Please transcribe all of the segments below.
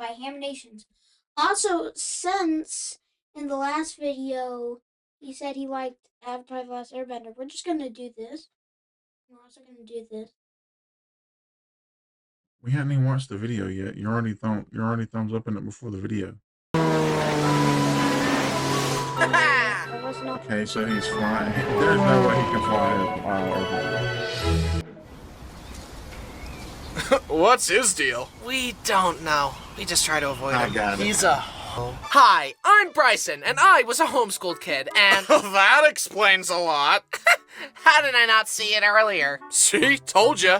by Haminations. Also, since in the last video he said he liked Avatar: The Last Airbender, we're just gonna do this. We're also gonna do this. We hadn't even watched the video yet. You're already thumbs up in it before the video. Okay, so he's flying. There's no way he can fly. What's his deal? We don't know. We just try to avoid him. I got it. He's a... Hi, I'm Bryson, and I was a homeschooled kid, and... That explains a lot. How did I not see it earlier? See? Told ya.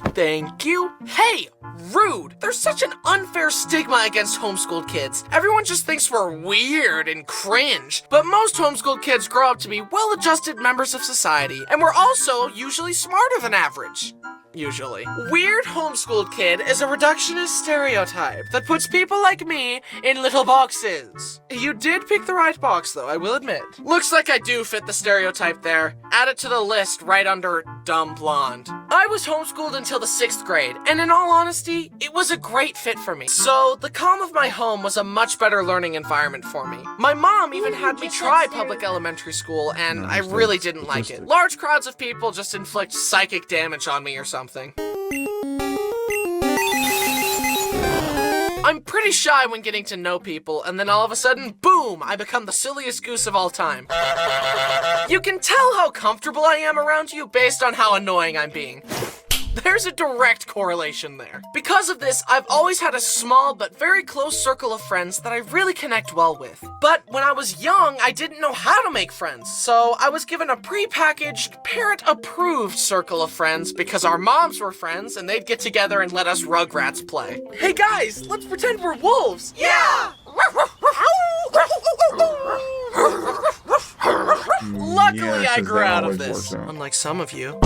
Thank you. Hey, rude. There's such an unfair stigma against homeschooled kids. Everyone just thinks we're weird and cringe. But most homeschooled kids grow up to be well-adjusted members of society, and we're also usually smarter than average. Usually. Weird homeschooled kid is a reductionist stereotype that puts people like me in little boxes. You did pick the right box, though, I will admit. Looks like I do fit the stereotype there. Add it to the list right under dumb blonde. I was homeschooled until the 6th grade, and in all honesty, it was a great fit for me. So, the calm of my home was a much better learning environment for me. My mom even had me try public elementary school, and I really didn't like it. Large crowds of people just inflict psychic damage on me or something. I'm pretty shy when getting to know people, and then all of a sudden, boom, I become the silliest goose of all time. You can tell how comfortable I am around you based on how annoying I'm being. There's a direct correlation there. Because of this, I've always had a small but very close circle of friends that I really connect well with. But when I was young, I didn't know how to make friends, so I was given a pre-packaged, parent-approved circle of friends because our moms were friends and they'd get together and let us Rugrats play. Hey guys, let's pretend we're wolves! Yeah! Luckily, I grew out of this, unlike some of you.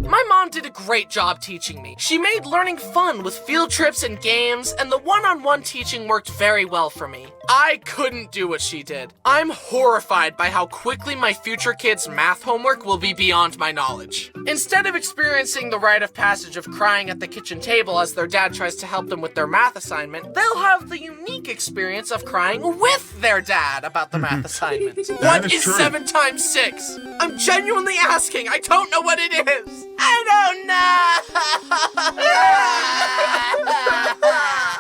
My mom did a great job teaching me. She made learning fun with field trips and games, and the one-on-one teaching worked very well for me. I couldn't do what she did. I'm horrified by how quickly my future kids' math homework will be beyond my knowledge. Instead of experiencing the rite of passage of crying at the kitchen table as their dad tries to help them with their math assignment, they'll have the unique experience of crying with their dad about the math assignment. What is 7 times 6? I'm genuinely asking. I don't know what it is. I don't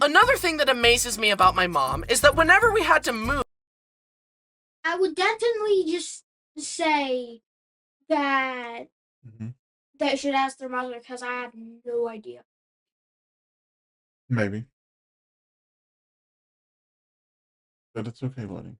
know! Another thing that amazes me about my mom is that whenever we had to move... I would definitely just say that they should ask their mother because I have no idea. Maybe. But it's okay, buddy.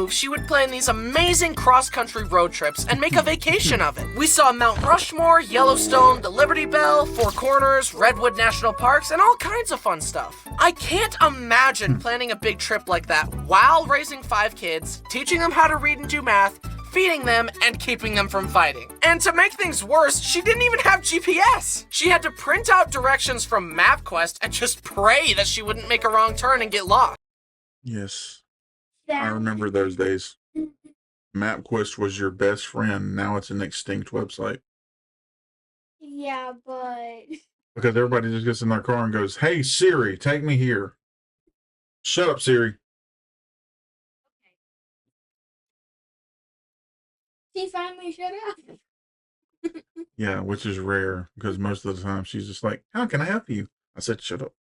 She would plan these amazing cross-country road trips and make a vacation of it. We saw Mount Rushmore, Yellowstone, the Liberty Bell, Four Corners, Redwood National Parks, and all kinds of fun stuff. I can't imagine planning a big trip like that while raising 5 kids, teaching them how to read and do math, feeding them, and keeping them from fighting. And to make things worse, she didn't even have GPS. She had to print out directions from MapQuest and just pray that she wouldn't make a wrong turn and get lost. Yes. I remember those days. MapQuest was your best friend. Now it's an extinct website. Yeah, but... Because everybody just gets in their car and goes, "Hey, Siri, take me here." Shut up, Siri. She finally shut up. Yeah, which is rare, because most of the time she's just like, "How can I help you?" I said, "Shut up."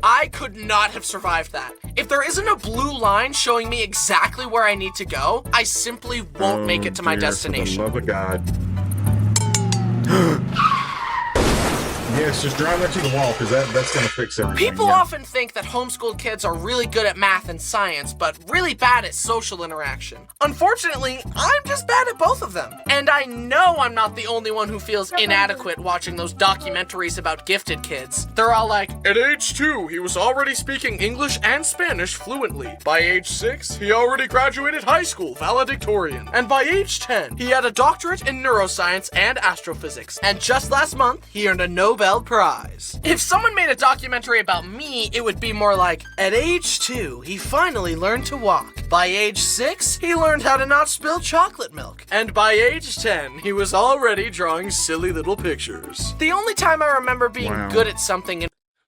I could not have survived that. If there isn't a blue line showing me exactly where I need to go, I simply won't make it to my destination. For the love of God. Yes, just drive into the wall, because that's going to fix everything. People often think that homeschooled kids are really good at math and science, but really bad at social interaction. Unfortunately, I'm just bad at both of them. And I know I'm not the only one who feels inadequate watching those documentaries about gifted kids. They're all like, at age 2, he was already speaking English and Spanish fluently. By age 6, he already graduated high school valedictorian. And by age 10, he had a doctorate in neuroscience and astrophysics. And just last month, he earned a Nobel Nobel Prize. If someone made a documentary about me, it would be more like, at age 2, he finally learned to walk. By age 6, he learned how to not spill chocolate milk. And by age 10, he was already drawing silly little pictures. The only time I remember being good at something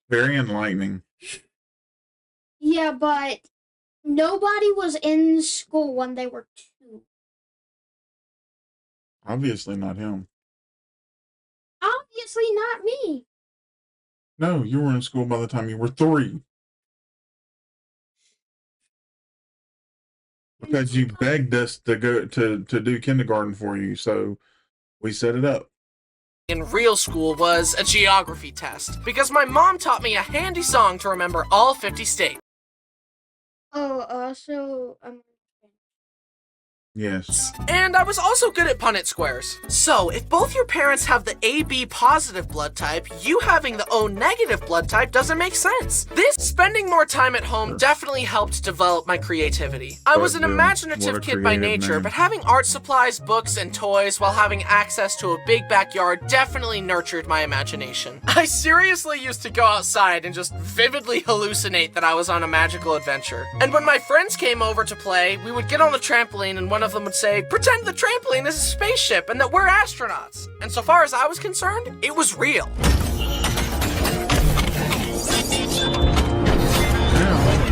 very enlightening. Yeah, but nobody was in school when they were 2. Obviously not him. Obviously not me. No, you were in school by the time you were 3. Because you begged us to go to do kindergarten for you, so we set it up. In real school was a geography test, because my mom taught me a handy song to remember all 50 states. Oh, Yes. And I was also good at Punnett squares. So, if both your parents have the AB positive blood type, you having the O negative blood type doesn't make sense. Spending more time at home definitely helped develop my creativity. I was an imaginative kid by nature, but having art supplies, books, and toys while having access to a big backyard definitely nurtured my imagination. I seriously used to go outside and just vividly hallucinate that I was on a magical adventure. And when my friends came over to play, we would get on the trampoline and one of them would say, pretend the trampoline is a spaceship and that we're astronauts. And so far as I was concerned, it was real.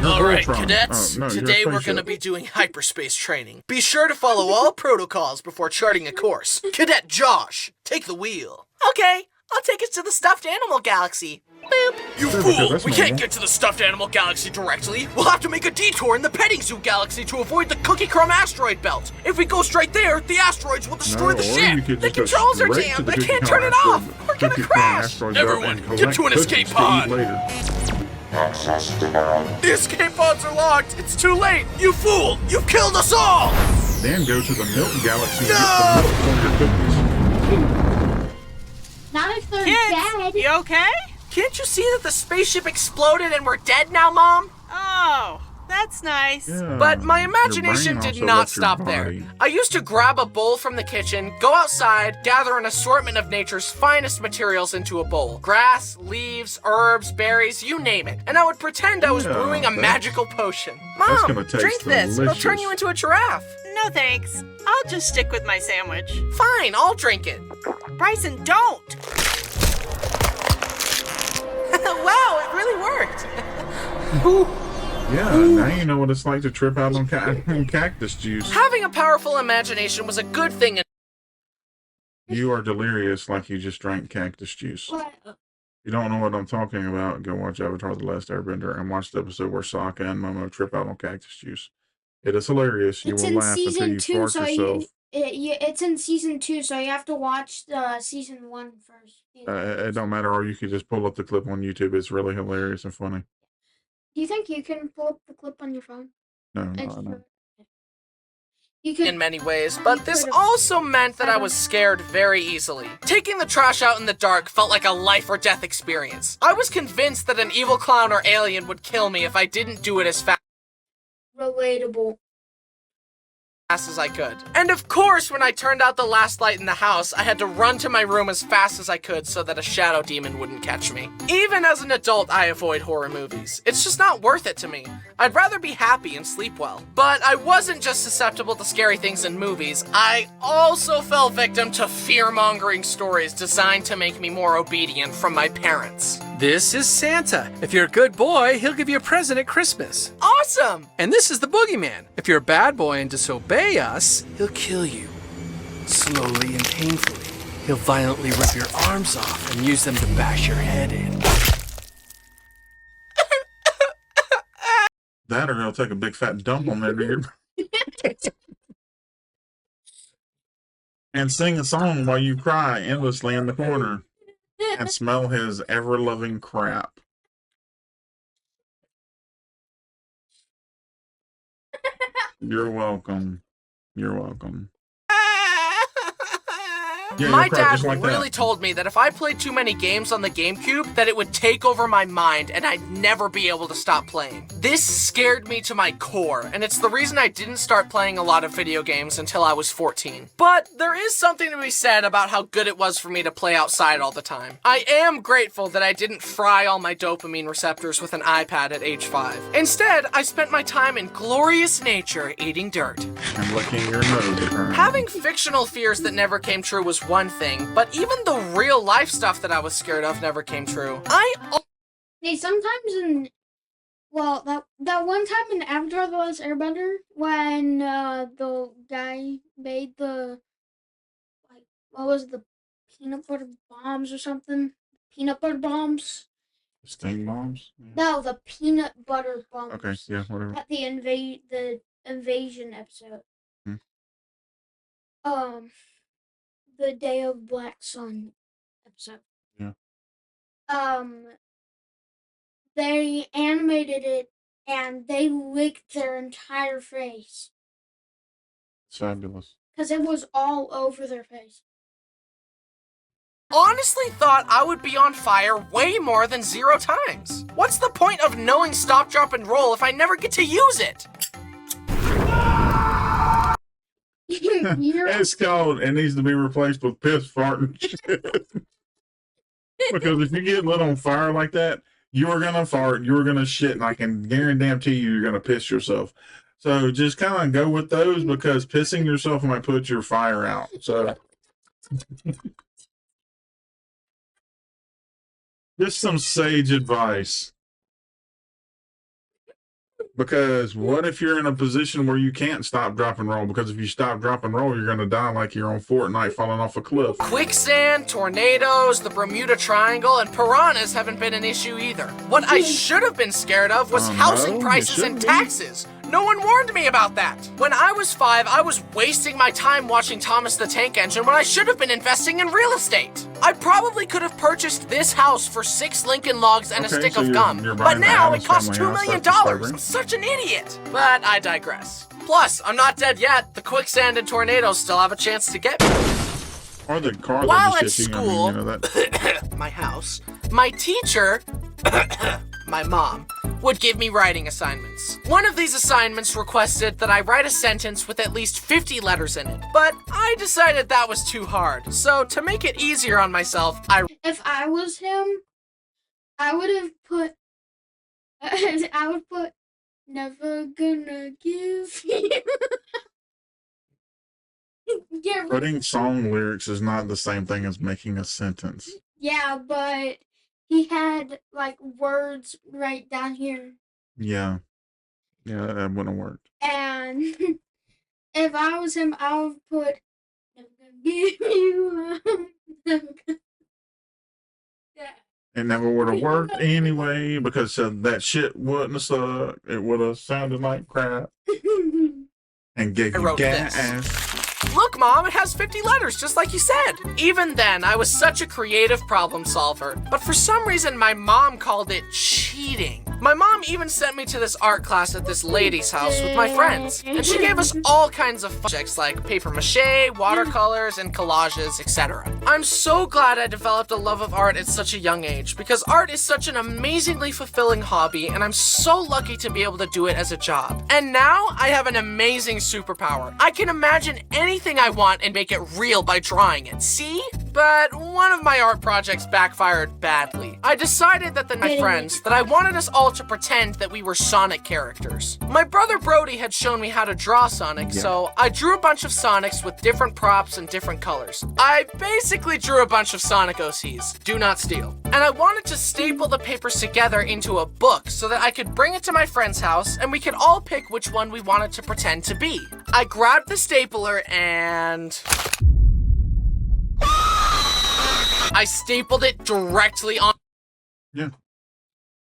Alright, cadets, today we're gonna be doing hyperspace training. Be sure to follow all protocols before charting a course. Cadet Josh, take the wheel. Okay, I'll take us to the stuffed animal galaxy. Boop. You fool! We can't get to the stuffed animal galaxy directly. We'll have to make a detour in the petting zoo galaxy to avoid the cookie crumb asteroid belt. If we go straight there, the asteroids will destroy the ship. The controls are jammed. I can't turn it off. We're gonna crash. Everyone, get to an escape pod. Access denied. The escape pods are locked. It's too late. You fool! You've killed us all. Then go to the milk galaxy and get the milk from your cookies. Not if they're Kids, dead. you okay? Can't you see that the spaceship exploded and we're dead now, Mom? Oh, that's nice. Yeah, But my your imagination brain did also not lets your stop there. body- I used to grab a bowl from the kitchen, go outside, gather an assortment of nature's finest materials into a bowl. Grass, leaves, herbs, berries, you name it. And I would pretend I was Yeah, brewing a that's- magical potion. that's Mom, gonna taste drink this. It'll turn delicious. you into a giraffe. No thanks. I'll just stick with my sandwich. Fine, I'll drink it. Bryson, don't! Wow, it really worked. Yeah, now you know what it's like to trip out on cactus juice. Having a powerful imagination was a good thing. You are delirious like you just drank cactus juice. You don't know what I'm talking about, go watch Avatar The Last Airbender and watch the episode where Sokka and Momo trip out on cactus juice. It is hilarious. You It's will in laugh until season you 2, fart so yourself. it's in season 2, so you have to watch season 1 first. It don't matter, or you could just pull up the clip on YouTube. It's really hilarious and funny. Do you think you can pull up the clip on your phone? No, no. You could, in many ways, but this also meant that I was scared very easily. Taking the trash out in the dark felt like a life or death experience. I was convinced that an evil clown or alien would kill me if I didn't do it as fast relatable. as I could. And of course, when I turned out the last light in the house, I had to run to my room as fast as I could so that a shadow demon wouldn't catch me. Even as an adult, I avoid horror movies. It's just not worth it to me. I'd rather be happy and sleep well. But I wasn't just susceptible to scary things in movies. I also fell victim to fear-mongering stories designed to make me more obedient from my parents. This is Santa. If you're a good boy, he'll give you a present at Christmas. Awesome! And this is the boogeyman. If you're a bad boy and disobey us, he'll kill you. Slowly and painfully. He'll violently rip your arms off and use them to bash your head in. That or he'll take a big fat dump on there, dude. And sing a song while you cry endlessly in the corner. And smell his ever-loving crap. You're welcome. You're welcome. Yeah, My you're probably dad just like really that. told me that if I played too many games on the GameCube, that it would take over my mind and I'd never be able to stop playing. This scared me to my core, and it's the reason I didn't start playing a lot of video games until I was 14. But there is something to be said about how good it was for me to play outside all the time. I am grateful that I didn't fry all my dopamine receptors with an iPad at age 5. Instead, I spent my time in glorious nature eating dirt. And licking your nose at her. Having fictional fears that never came true was one thing, but even the real life stuff that I was scared of never came true. Hey, sometimes that one time in Avatar: The Last Airbender, when the guy made the what was it, the peanut butter bombs or something? Peanut butter bombs? Stink bombs? Yeah. No, the peanut butter bombs. Okay, yeah, whatever. At the invasion episode. The Day of Black Sun episode. Yeah. They animated it and they licked their entire face. It's fabulous. Because it was all over their face. Honestly thought I would be on fire way more than 0 times. What's the point of knowing stop, drop, and roll if I never get to use it? It's called, it needs to be replaced with piss, fart, and shit. Because if you get lit on fire like that, you're going to fart, you're going to shit, and I can guarantee you're going to piss yourself. So just kind of go with those, because pissing yourself might put your fire out. So just some sage advice. Because what if you're in a position where you can't stop, drop, and roll? Because if you stop, drop, and roll, you're going to die like you're on Fortnite falling off a cliff. Quicksand, tornadoes, the Bermuda Triangle, and piranhas haven't been an issue either. What I should have been scared of was housing no, prices you and shouldn't be. taxes. No one warned me about that. When I was 5, I was wasting my time watching Thomas the Tank Engine when I should have been investing in real estate. I probably could have purchased this house for 6 Lincoln Logs and a Okay, stick so of you're gum. buying But the now it Addams costs family $2 house. million. That's disturbing. I'm such an idiot. But I digress. Plus, I'm not dead yet. The quicksand and tornadoes still have a chance to get me. Or the car While that at just hit you. school, I mean, you know that. my house, my teacher, my mom, would give me writing assignments. One of these assignments requested that I write a sentence with at least 50 letters in it, but I decided that was too hard. So to make it easier on myself, If I was him, I would have put I would put never gonna give you. Get rid- Putting song lyrics is not the same thing as making a sentence. Yeah, but he had like words right down here. Yeah. Yeah, that wouldn't have worked. And if I was him, I would put never gonna give you up. Never gonna... Yeah. It never would have worked anyway, because that shit wouldn't have sucked. It would have sounded like crap. And gave I you wrote gas. this. Look, Mom, it has 50 letters, just like you said. Even then, I was such a creative problem solver. But for some reason, my mom called it cheating. My mom even sent me to this art class at this lady's house with my friends. And she gave us all kinds of subjects like paper mache, watercolors, and collages, etc. I'm so glad I developed a love of art at such a young age, because art is such an amazingly fulfilling hobby, and I'm so lucky to be able to do it as a job. And now, I have an amazing superpower. I can imagine anything I want and make it real by drawing it. See? But one of my art projects backfired badly. I decided that my friends that I wanted us all to pretend that we were Sonic characters. My brother Brody had shown me how to draw Sonic, so I drew a bunch of Sonics with different props and different colors. I basically drew a bunch of Sonic OCs. Do not steal. And I wanted to staple the papers together into a book so that I could bring it to my friend's house and we could all pick which one we wanted to pretend to be. I grabbed the stapler and I stapled it directly on. Yeah.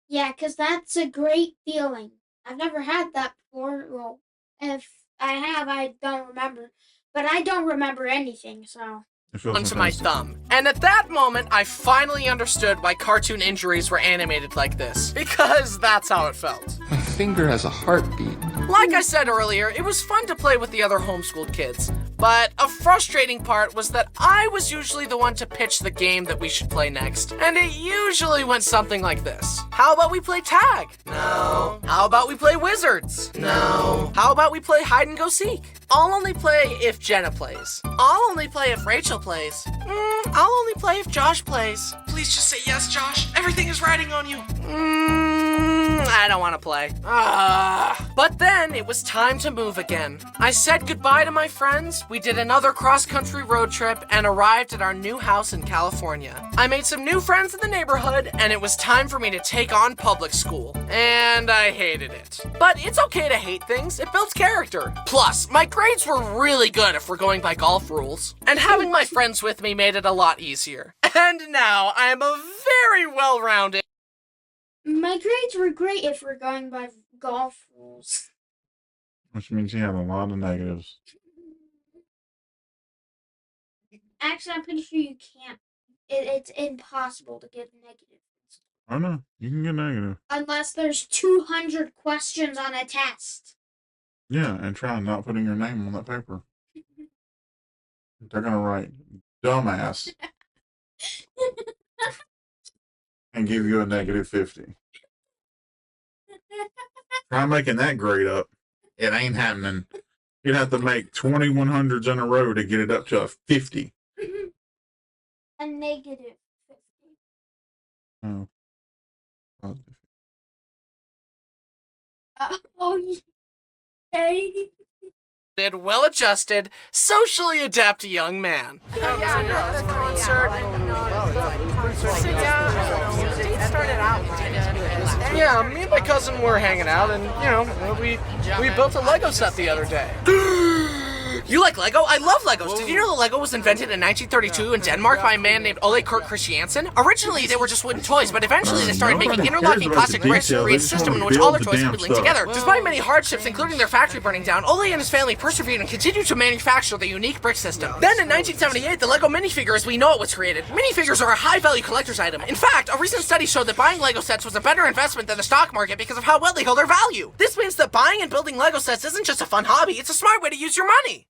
Yeah, because that's a great feeling. I've never had that before. Well, if I have, I don't remember. But I don't remember anything, so. Onto my thumb. And at that moment, I finally understood why cartoon injuries were animated like this. Because that's how it felt. My finger has a heartbeat. Like I said earlier, it was fun to play with the other homeschooled kids. But a frustrating part was that I was usually the one to pitch the game that we should play next, and it usually went something like this. How about we play tag? No. How about we play wizards? No. How about we play hide and go seek? I'll only play if Jenna plays. I'll only play if Rachel plays. I'll only play if Josh plays. Please just say yes, Josh. Everything is riding on you. I don't want to play. But then it was time to move again. I said goodbye to my friends, we did another cross-country road trip, and arrived at our new house in California. I made some new friends in the neighborhood, and it was time for me to take on public school. And I hated it. But it's okay to hate things, it builds character. Plus, my grades were really good if we're going by golf rules. And having my friends with me made it a lot easier. And now I am a very well-rounded... My grades were great if we're going by golf rules. Which means you have a lot of negatives. Actually, I'm pretty sure you can't. It's impossible to get a negative. Oh no, you can get negative. Unless there's 200 questions on a test. Yeah, and try not putting your name on that paper. They're gonna write dumbass and give you a negative 50. Try making that grade up. It ain't happening. You'd have to make 2100s in a row to get it up to a 50. A negative 50. Oh. Positive. Oh, yay. well-adjusted, socially adept young man. Yeah, me and my cousin were hanging out, and we built a Lego set the other day. You like Lego? I love Legos. Did you know that Lego was invented in 1932 in Denmark by a man named Ole Kurt Christiansen? Originally, they were just wooden toys, but eventually they started making interlocking plastic bricks to create a system in which all their toys could be linked together. Despite many hardships, including their factory burning down, Ole and his family persevered and continued to manufacture the unique brick system. Then in 1978, the Lego minifigure as we know it was created. Minifigures are a high-value collector's item. In fact, a recent study showed that buying Lego sets was a better investment than the stock market because of how well they hold their value. This means that buying and building Lego sets isn't just a fun hobby, it's a smart way to use your money.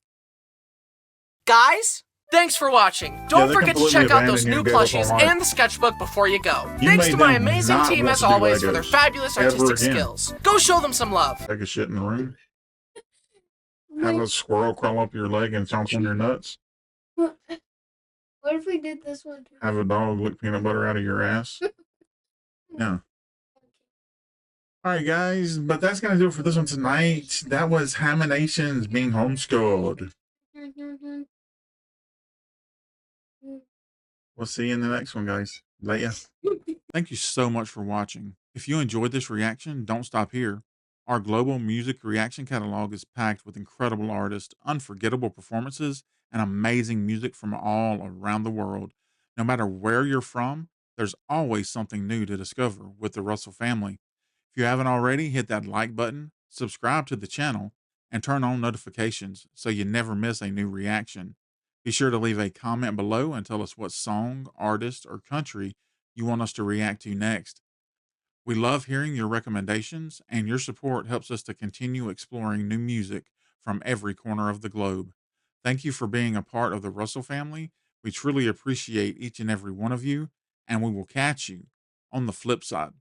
Guys, thanks for watching. Don't forget to check out those new plushies and the sketchbook before you go. Thanks to my amazing team as always for their fabulous artistic skills. Go show them some love. Take a shit in the room. Have a squirrel crawl up your leg and chomp on your nuts. What if we did this one too? Have a dog lick peanut butter out of your ass. Yeah. Alright guys, but that's going to do it for this one tonight. That was Haminations being homeschooled. We'll see you in the next one, guys. Later. Thank you so much for watching. If you enjoyed this reaction, don't stop here. Our global music reaction catalog is packed with incredible artists, unforgettable performances, and amazing music from all around the world. No matter where you're from, there's always something new to discover with the Russell family. If you haven't already, hit that like button, subscribe to the channel, and turn on notifications so you never miss a new reaction. Be sure to leave a comment below and tell us what song, artist, or country you want us to react to next. We love hearing your recommendations, and your support helps us to continue exploring new music from every corner of the globe. Thank you for being a part of the Russell family. We truly appreciate each and every one of you, and we will catch you on the flip side.